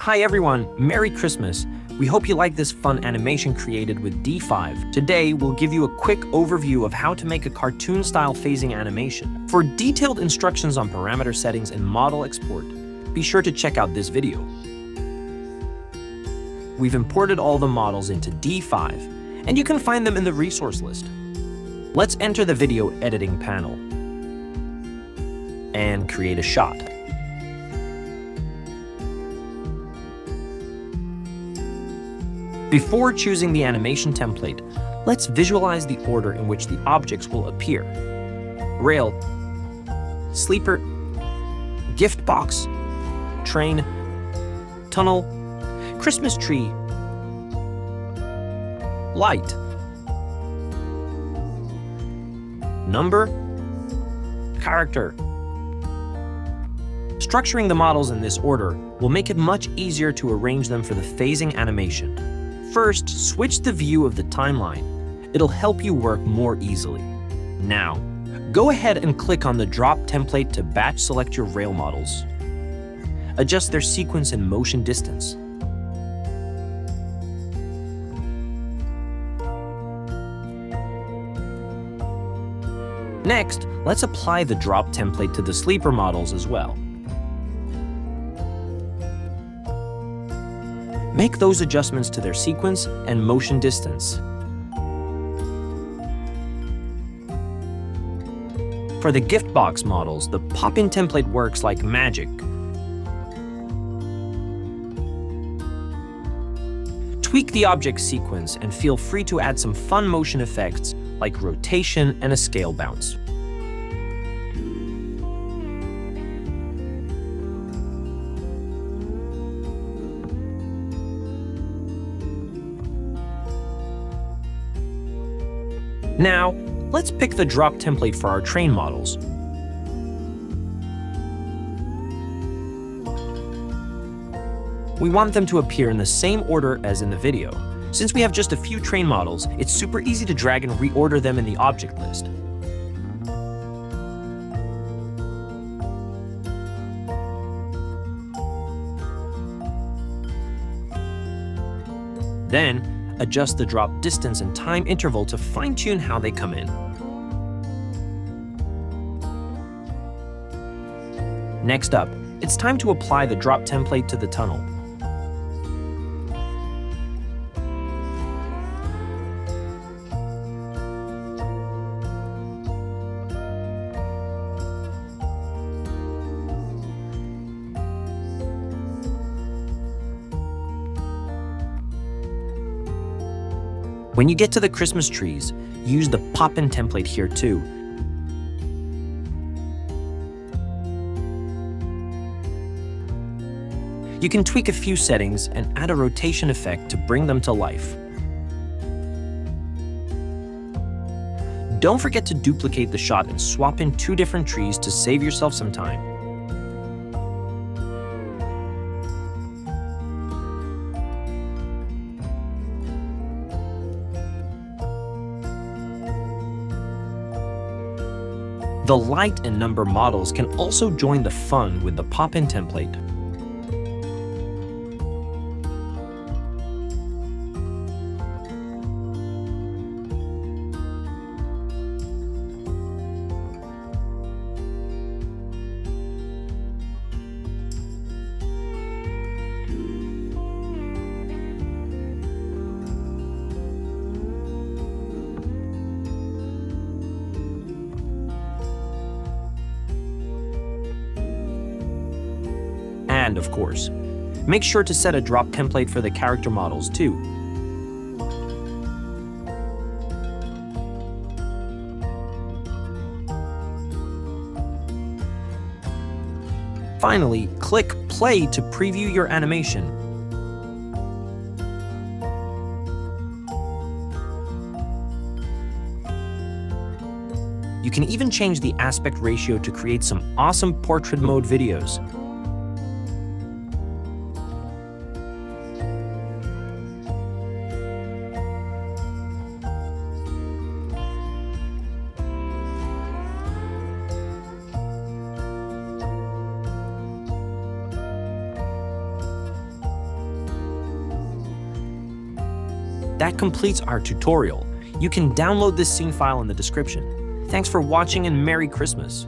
Hi everyone, Merry Christmas! We hope you like this fun animation created with D5. Today, we'll give you a quick overview of how to make a cartoon-style phasing animation. For detailed instructions on parameter settings and model export, be sure to check out this video. We've imported all the models into D5, and you can find them in the resource list. Let's enter the video editing panel and create a shot. Before choosing the animation template, let's visualize the order in which the objects will appear. Rail, sleeper, gift box, train, tunnel, Christmas tree, light, number, character. Structuring the models in this order will make it much easier to arrange them for the phasing animation. First, switch the view of the timeline. It'll help you work more easily. Now, go ahead and click on the drop template to batch select your rail models. Adjust their sequence and motion distance. Next, let's apply the drop template to the sleeper models as well. Make those adjustments to their sequence and motion distance. For the gift box models, the pop-in template works like magic. Tweak the object sequence and feel free to add some fun motion effects like rotation and a scale bounce. Now, let's pick the drop template for our train models. We want them to appear in the same order as in the video. Since we have just a few train models, it's super easy to drag and reorder them in the object list. Then, adjust the drop distance and time interval to fine-tune how they come in. Next up, it's time to apply the drop template to the tunnel. When you get to the Christmas trees, use the pop-in template here too. You can tweak a few settings and add a rotation effect to bring them to life. Don't forget to duplicate the shot and swap in two different trees to save yourself some time. The light and number models can also join the fun with the pop-in template. And of course, make sure to set a drop template for the character models too. Finally, click play to preview your animation. You can even change the aspect ratio to create some awesome portrait mode videos. That completes our tutorial. You can download this scene file in the description. Thanks for watching and Merry Christmas!